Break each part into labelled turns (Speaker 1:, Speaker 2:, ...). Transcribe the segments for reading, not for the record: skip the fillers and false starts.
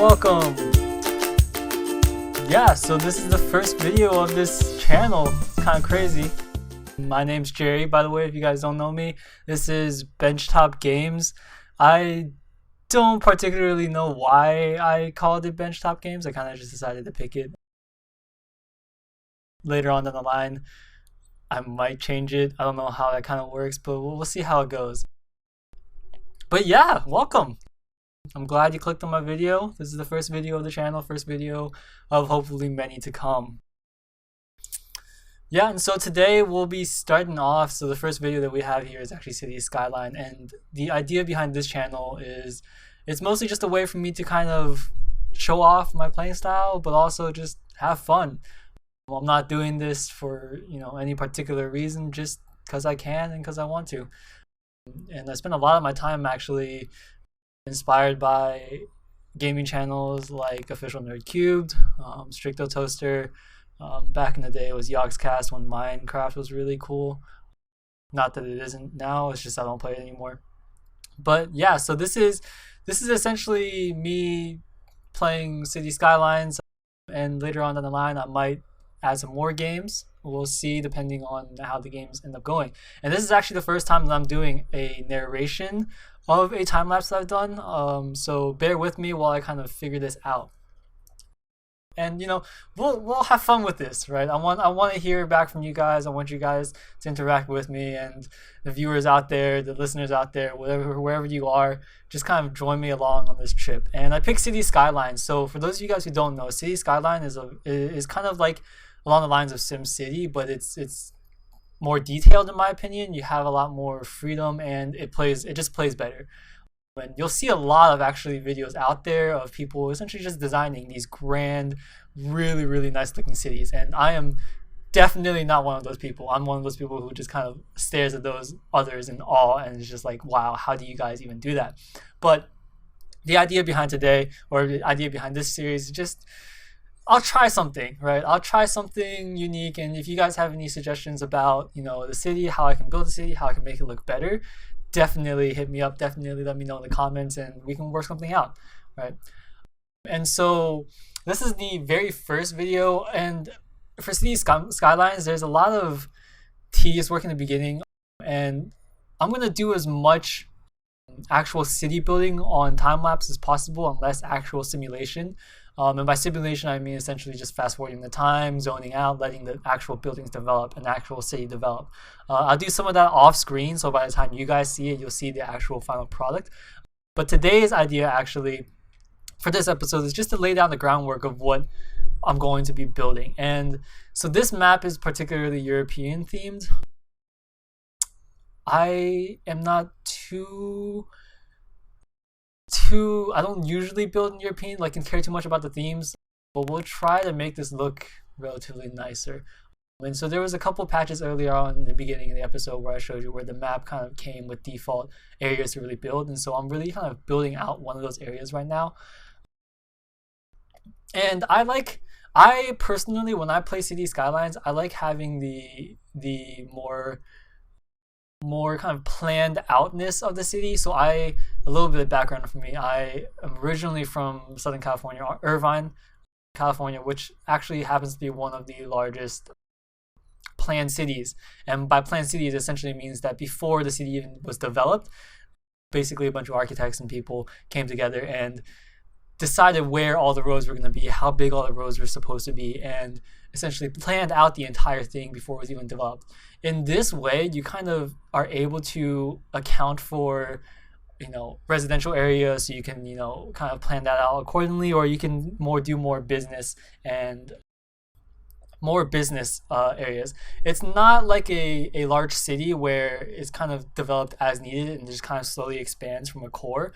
Speaker 1: Welcome! Yeah, so this is the first video of this channel. It's kind of crazy. My name's Jerry, by the way, if you guys don't know me. This is Benchtop Games. I don't particularly know why I called it Benchtop Games. I kind of just decided to pick it. Later on down the line, I might change it. I don't know how that kind of works, but we'll see how it goes. But yeah, welcome! I'm glad you clicked on my video. This is the first video of the channel, first video of hopefully many to come. Yeah, and so today we'll be starting off. So the first video that we have here is actually City Skyline, and the idea behind this channel is it's mostly just a way for me to kind of show off my playing style, but also just have fun. I'm not doing this for any particular reason, just because I can and because I want to. And I spend a lot of my time actually inspired by gaming channels like Official Nerd Cubed, Stricto Toaster. Back in the day it was Yogscast when Minecraft was really cool. Not that it isn't now, it's just I don't play it anymore. But yeah, so this is essentially me playing City Skylines, and later on down the line I might add some more games. We'll see depending on how the games end up going. And this is actually the first time that I'm doing a narration of a time lapse that I've done. So bear with me while I kind of figure this out. And we'll have fun with this, right? I want to hear back from you guys. I want you guys to interact with me, and the viewers out there, the listeners out there, wherever you are, just kind of join me along on this trip. And I picked City Skyline. So for those of you guys who don't know, City Skyline is kind of like along the lines of SimCity, but it's more detailed in my opinion. You have a lot more freedom, and it just plays better. And you'll see a lot of actually videos out there of people essentially just designing these grand, really, really nice looking cities. And I am definitely not one of those people. I'm one of those people who just kind of stares at those others in awe and is just like, wow, how do you guys even do that? But the idea behind today, or the idea behind this series, is just I'll try something, right? I'll try something unique, and if you guys have any suggestions about, the city, how I can build the city, how I can make it look better, definitely hit me up. Definitely let me know in the comments, and we can work something out, right? And so this is the very first video, and for City Skylines, there's a lot of tedious work in the beginning, and I'm gonna do as much actual city building on time lapse as possible, and less actual simulation. And by simulation, I mean essentially just fast forwarding the time, zoning out, letting the actual buildings develop, an actual city develop. I'll do some of that off screen, so by the time you guys see it, you'll see the actual final product. But today's idea actually for this episode is just to lay down the groundwork of what I'm going to be building. And so this map is particularly European themed. I am not I don't usually build in European, and care too much about the themes, but we'll try to make this look relatively nicer. And so there was a couple patches earlier on in the beginning of the episode where I showed you where the map kind of came with default areas to really build, and so I'm really kind of building out one of those areas right now. And I personally, when I play City Skylines, I like having the more kind of planned outness of the city. So a little bit of background for me, I am originally from Southern California, Irvine, California, which actually happens to be one of the largest planned cities. And by planned cities, essentially means that before the city even was developed, basically a bunch of architects and people came together and decided where all the roads were going to be, how big all the roads were supposed to be, and essentially planned out the entire thing before it was even developed. In this way, you kind of are able to account for residential areas, so you can kind of plan that out accordingly, or you can do more business and more business areas. It's not like a large city where it's kind of developed as needed and just kind of slowly expands from a core.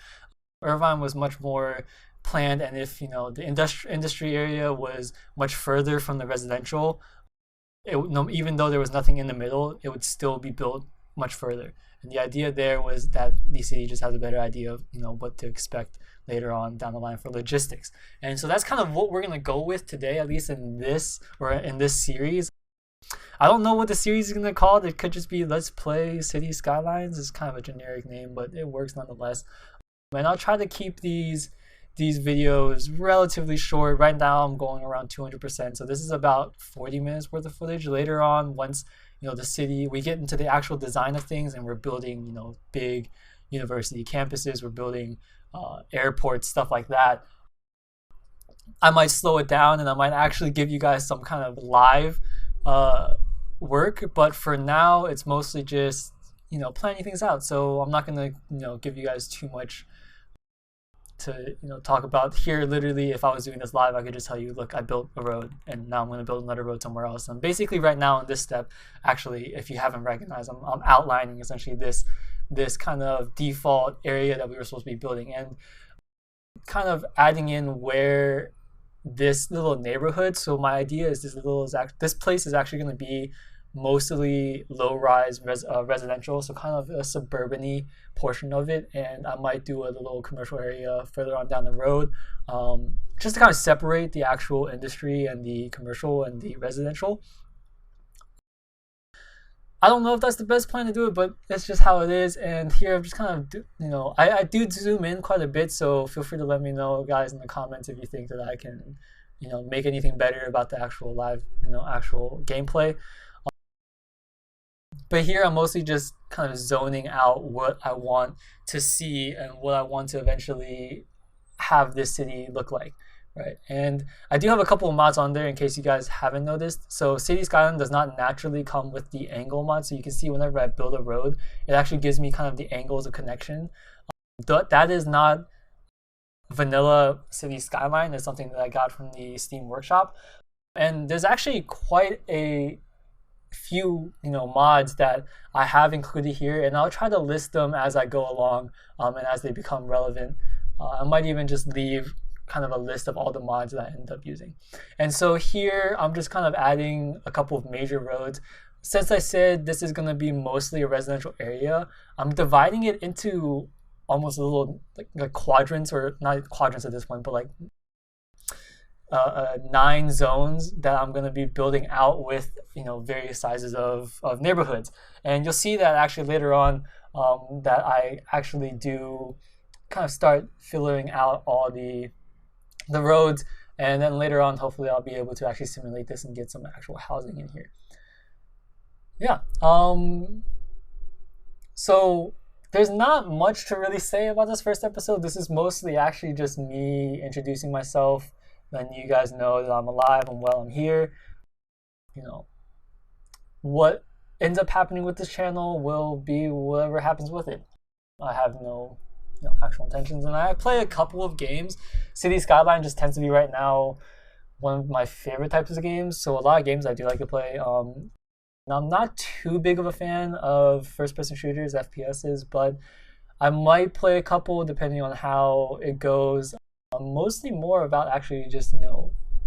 Speaker 1: Irvine was much more planned, and if the industry area was much further from the residential, even though there was nothing in the middle, it would still be built much further. And the idea there was that the city just has a better idea of what to expect later on down the line for logistics. And so that's kind of what we're going to go with today, at least in this series. I don't know what the series is going to call it. It could just be Let's Play City Skylines. It's kind of a generic name, but it works nonetheless. And I'll try to keep these these videos relatively short. Right now I'm going around 200%, so this is about 40 minutes worth of footage. Later on, once the city, we get into the actual design of things and we're building big university campuses, we're building airports, stuff like that, I might slow it down and I might actually give you guys some kind of live work. But for now, it's mostly just planning things out. So I'm not gonna give you guys too much to talk about here. Literally, if I was doing this live, I could just tell you, look, I built a road and now I'm going to build another road somewhere else. And basically right now in this step, actually, if you haven't recognized, I'm outlining essentially this kind of default area that we were supposed to be building, and kind of adding in where this little neighborhood. So my idea is this place is actually going to be mostly low-rise residential, so kind of a suburban-y portion of it, and I might do a little commercial area further on down the road, just to kind of separate the actual industry and the commercial and the residential. I don't know if that's the best plan to do it, but it's just how it is. And here I'm just kind of I do zoom in quite a bit, so feel free to let me know, guys, in the comments if you think that I can make anything better about the actual live actual gameplay. But here I'm mostly just kind of zoning out what I want to see and what I want to eventually have this city look like, right? And I do have a couple of mods on there in case you guys haven't noticed. So City Skyline does not naturally come with the angle mod, so you can see whenever I build a road, it actually gives me kind of the angles of connection. That is not vanilla City Skyline. It's something that I got from the Steam Workshop, and there's actually quite a few mods that I have included here, and I'll try to list them as I go along and as they become relevant. I might even just leave kind of a list of all the mods that I end up using. And so here I'm just kind of adding a couple of major roads. Since I said this is going to be mostly a residential area, I'm dividing it into almost a little like quadrants, or not quadrants at this point, but like 9 zones that I'm going to be building out with various sizes of neighborhoods. And you'll see that actually later on that I actually do kind of start filling out all the roads, and then later on hopefully I'll be able to actually simulate this and get some actual housing in here. Yeah, so there's not much to really say about this first episode. This is mostly actually just me introducing myself, letting you guys know that I'm alive and well, I'm here. What ends up happening with this channel will be whatever happens with it. I have no actual intentions, and I play a couple of games. City Skyline just tends to be right now one of my favorite types of games, so a lot of games I do like to play. Now, I'm not too big of a fan of first-person shooters, FPSs, but I might play a couple depending on how it goes. Mostly more about actually just,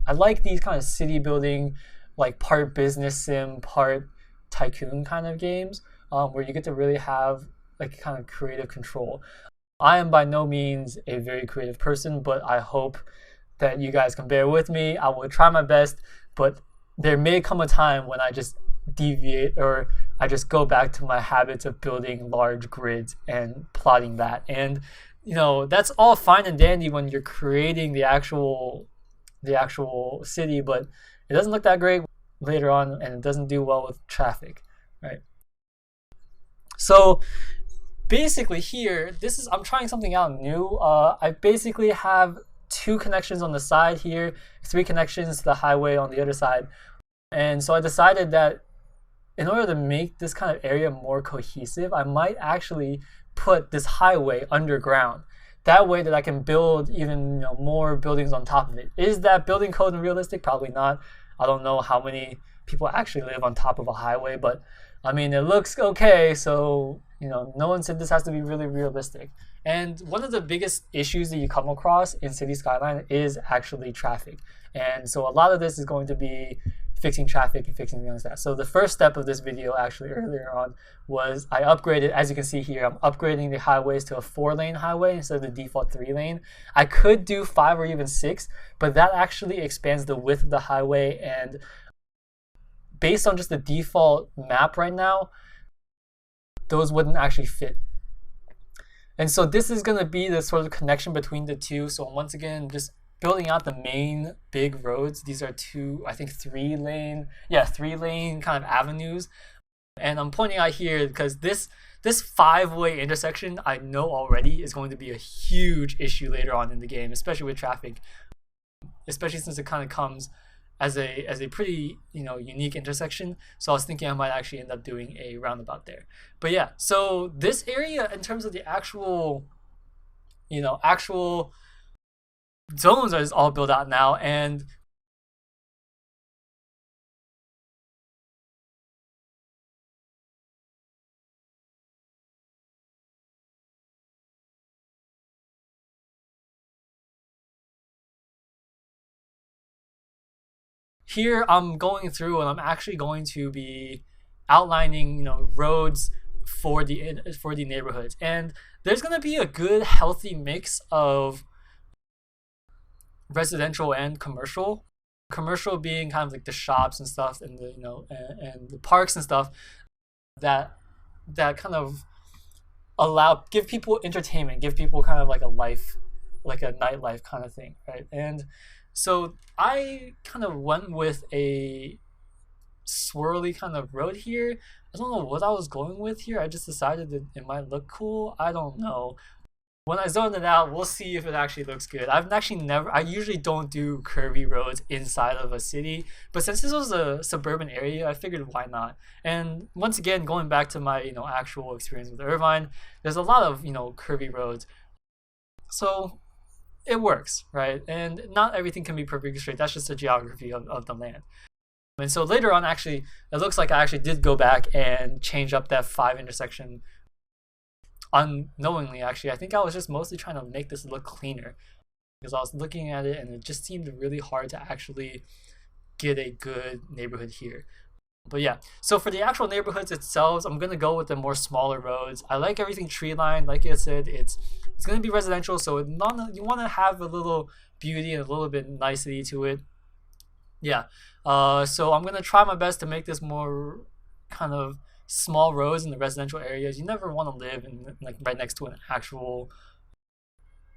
Speaker 1: I like these kind of city building, like part business sim, part tycoon kind of games, where you get to really have like kind of creative control. I am by no means a very creative person, but I hope that you guys can bear with me. I will try my best, but there may come a time when I just deviate, or I just go back to my habits of building large grids and plotting that. And that's all fine and dandy when you're creating the actual city, but it doesn't look that great later on, and it doesn't do well with traffic, right? So basically here, I'm trying something out new. I basically have 2 connections on the side here, 3 connections to the highway on the other side. And so I decided that in order to make this kind of area more cohesive, I might actually put this highway underground. That way that I can build even more buildings on top of it. Is that building code and realistic? Probably not. I don't know how many people actually live on top of a highway, but I mean, it looks okay, so no one said this has to be really realistic. And one of the biggest issues that you come across in City Skyline is actually traffic. And so a lot of this is going to be fixing traffic and fixing things like that. So the first step of this video actually earlier on was I upgraded, as you can see here, I'm upgrading the highways to a 4-lane highway instead of the default 3-lane. I could do 5 or even 6, but that actually expands the width of the highway, and based on just the default map right now, those wouldn't actually fit. And so this is going to be the sort of connection between the two. So once again, just building out the main big roads. These are two, I think 3-lane kind of avenues. And I'm pointing out here because this 5-way intersection I know already is going to be a huge issue later on in the game, especially with traffic, especially since it kind of comes as a pretty unique intersection. So I was thinking I might actually end up doing a roundabout there. But yeah, so this area in terms of the actual zones is all built out now. And here I'm going through and I'm actually going to be outlining roads for the neighborhoods, and there's going to be a good healthy mix of residential and commercial being kind of like the shops and stuff, and the and the parks and stuff that kind of give people entertainment, give people kind of like a life, like a nightlife kind of thing, right? And so I kind of went with a swirly kind of road here. I don't know what I was going with here. I just decided that it might look cool. I don't know. When I zone it out, we'll see if it actually looks good. I usually don't do curvy roads inside of a city, but since this was a suburban area, I figured why not? And once again, going back to my actual experience with Irvine, there's a lot of curvy roads, so it works, right? And not everything can be perfectly straight. That's just the geography of the land. And so later on, actually, it looks like I actually did go back and change up that 5 intersection unknowingly. Actually, I think I was just mostly trying to make this look cleaner because I was looking at it and it just seemed really hard to actually get a good neighborhood here. But yeah, so for the actual neighborhoods itself, I'm gonna go with the more smaller roads. I like everything tree lined. Like I said, it's gonna be residential, so you want to have a little beauty and a little bit nicety to it. Yeah, so I'm gonna try my best to make this more kind of small roads in the residential areas. You never want to live in like right next to an actual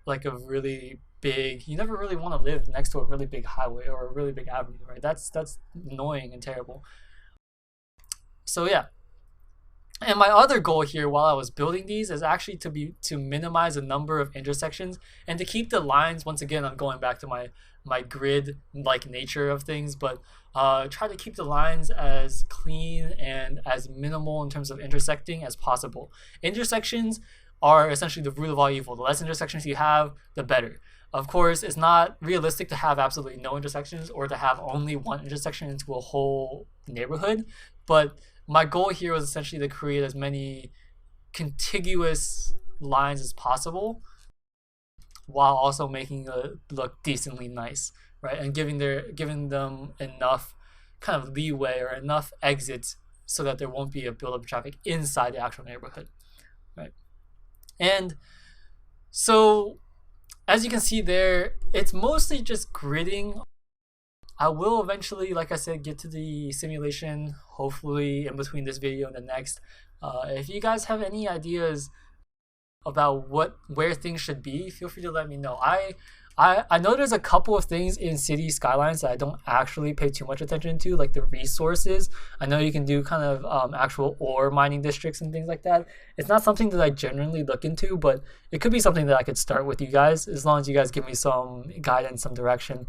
Speaker 1: like a really big. You never really want to live next to a really big highway or a really big avenue, right? That's annoying and terrible. So yeah, and my other goal here while I was building these is actually to minimize the number of intersections and to keep the lines. Once again, I'm going back to my grid like nature of things, but try to keep the lines as clean and as minimal in terms of intersecting as possible. Intersections are essentially the root of all evil. The less intersections you have, the better. Of course, it's not realistic to have absolutely no intersections or to have only one intersection into a whole neighborhood, but my goal here was essentially to create as many contiguous lines as possible while also making it look decently nice, right? And giving them enough kind of leeway or enough exits so that there won't be a buildup of traffic inside the actual neighborhood, right? And so as you can see there, it's mostly just gridding. I will eventually, like I said, get to the simulation, hopefully in between this video and the next. If you guys have any ideas about where things should be, feel free to let me know. I know there's a couple of things in City Skylines that I don't actually pay too much attention to, like the resources. I know you can do kind of actual ore mining districts and things like that. It's not something that I generally look into, but it could be something that I could start with you guys, as long as you guys give me some guidance, some direction.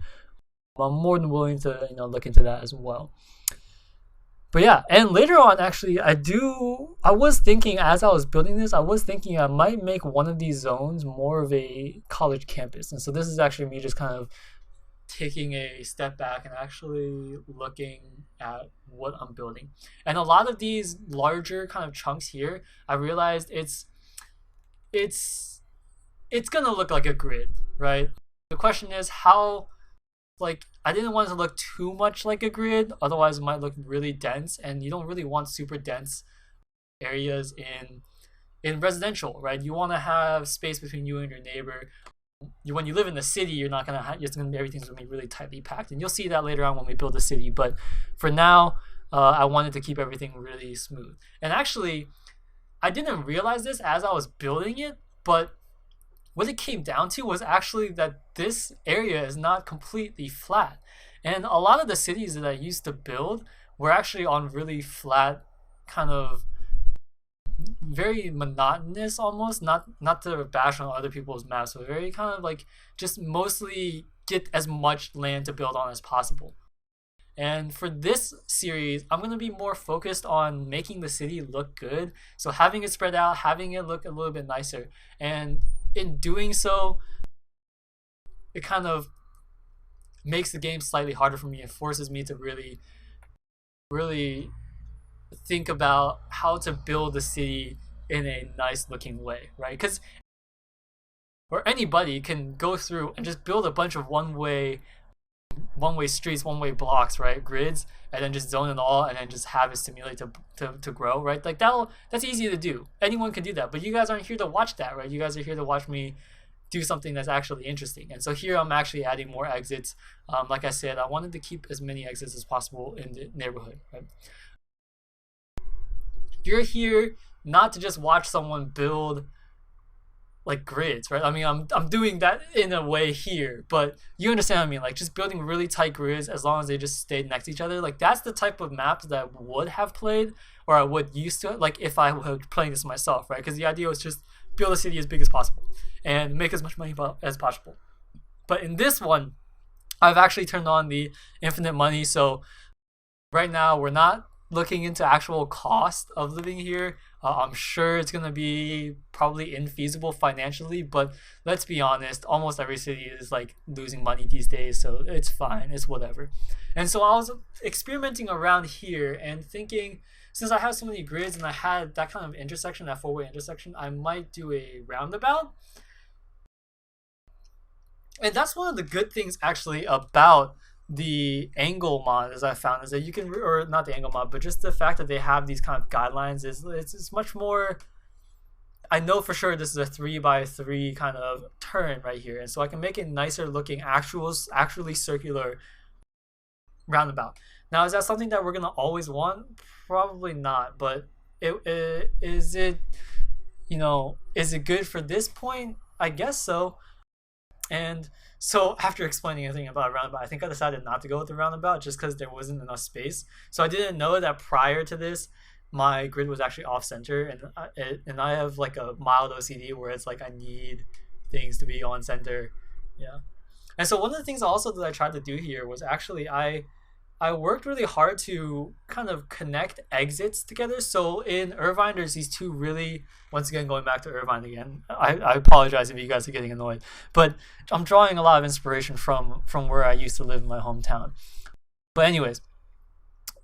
Speaker 1: I'm more than willing to look into that as well. But yeah, and later on, actually, I was thinking as I was building this, I was thinking I might make one of these zones more of a college campus. And so this is actually me just kind of taking a step back and actually looking at what I'm building. And a lot of these larger kind of chunks here, I realized it's gonna look like a grid, right? The question is how, like, I didn't want it to look too much like a grid, otherwise it might look really dense, and you don't really want super dense areas in residential, right? You want to have space between you and your neighbor. When you live in the city, you're not gonna everything's gonna be really tightly packed, and you'll see that later on when we build the city. But for now, I wanted to keep everything really smooth. And actually, I didn't realize this as I was building it, But what it came down to was actually that this area is not completely flat. And a lot of the cities that I used to build were actually on really flat, kind of very monotonous almost, not to bash on other people's maps, but very kind of like just mostly get as much land to build on as possible. And for this series, I'm going to be more focused on making the city look good. So having it spread out, having it look a little bit nicer. And in doing so, it kind of makes the game slightly harder for me. It forces me to really think about how to build the city in a nice looking way, right? Because or anybody can go through and just build a bunch of one-way streets, one-way blocks, right? Grids, and then just zone it all, and then just have it simulate to grow, right? Like that's easy to do. Anyone can do that, but you guys aren't here to watch that, right? You guys are here to watch me do something that's actually interesting. And so here I'm actually adding more exits. Like I said, I wanted to keep as many exits as possible in the neighborhood, right? You're here not to just watch someone build like grids, right? I mean, I'm doing that in a way here, but you understand what I mean, like just building really tight grids as long as they just stay next to each other. Like that's the type of maps that I would have played, or I would used to, like if I were playing this myself, right? Because the idea was just build a city as big as possible and make as much money as possible. But in this one, I've actually turned on the infinite money, so right now we're not looking into actual cost of living here. I'm sure it's gonna be probably infeasible financially, but let's be honest, almost every city is like losing money these days, so it's fine, it's whatever. And so I was experimenting around here and thinking, since I have so many grids and I had that kind of intersection, that four-way intersection, I might do a roundabout. And that's one of the good things actually about the angle mod, as I found, is that you can, or not the angle mod, but just the fact that they have these kind of guidelines is it's much more. I know for sure this is a 3x3 kind of turn right here, and so I can make a nicer looking actually circular roundabout. Now, is that something that we're gonna always want? Probably not, but is it, you know, is it good for this point? I guess so. And so after explaining everything about a roundabout, I think I decided not to go with the roundabout just because there wasn't enough space. So I didn't know that prior to this, my grid was actually off center, and I have like a mild OCD where it's like I need things to be on center. Yeah. And so one of the things also that I tried to do here was actually I worked really hard to kind of connect exits together. So in Irvine, there's these two really, once again, going back to Irvine again, I apologize if you guys are getting annoyed, but I'm drawing a lot of inspiration from where I used to live in my hometown. But anyways,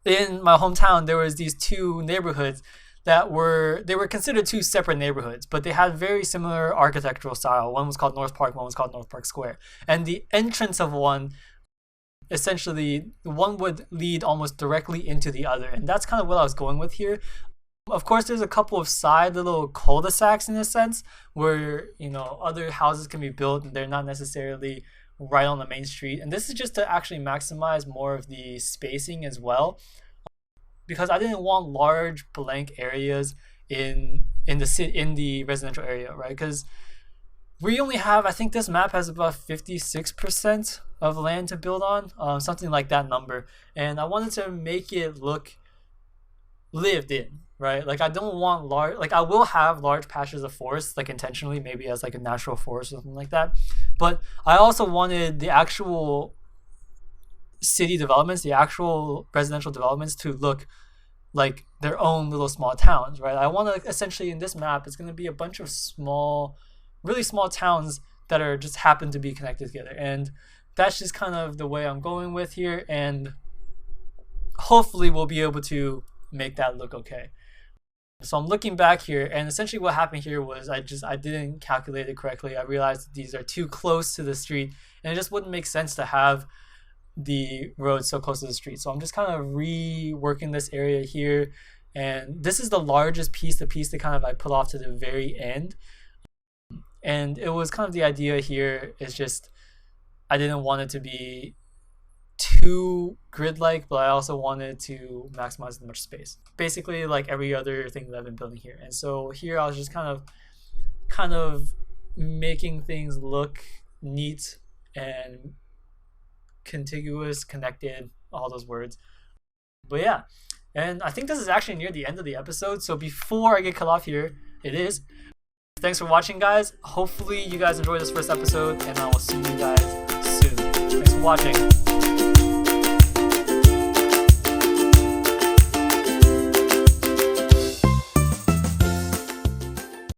Speaker 1: in my hometown, there was these two neighborhoods that they were considered two separate neighborhoods, but they had very similar architectural style. One was called North Park, one was called North Park Square. And the entrance of one, essentially one would lead almost directly into the other, and that's kind of what I was going with here. Of course, there's a couple of side little cul-de-sacs in a sense where, you know, other houses can be built and they're not necessarily right on the main street, and this is just to actually maximize more of the spacing as well, because I didn't want large blank areas in the residential area, right? Because we only have, I think this map has about 56% of land to build on, something like that number. And I wanted to make it look lived in, right? Like I don't want large, like I will have large patches of forest, like intentionally, maybe as like a natural forest or something like that. But I also wanted the actual city developments, the actual residential developments to look like their own little small towns, right? I want to essentially, in this map, it's going to be a bunch of really small towns that are just happen to be connected together, and that's just kind of the way I'm going with here, and hopefully we'll be able to make that look okay. So I'm looking back here, and essentially what happened here was I didn't calculate it correctly. I realized that these are too close to the street, and it just wouldn't make sense to have the road so close to the street. So I'm just kind of reworking this area here, and this is the largest piece, the piece that kind of I put off to the very end. And it was kind of the idea here is just I didn't want it to be too grid-like, but I also wanted to maximize as much space. Basically like every other thing that I've been building here. And so here I was just kind kind of making things look neat and contiguous, connected, all those words. But yeah, and I think this is actually near the end of the episode. So before I get cut off here, it is. Thanks for watching, guys. Hopefully you guys enjoyed this first episode, and I will see you guys soon. Thanks for watching.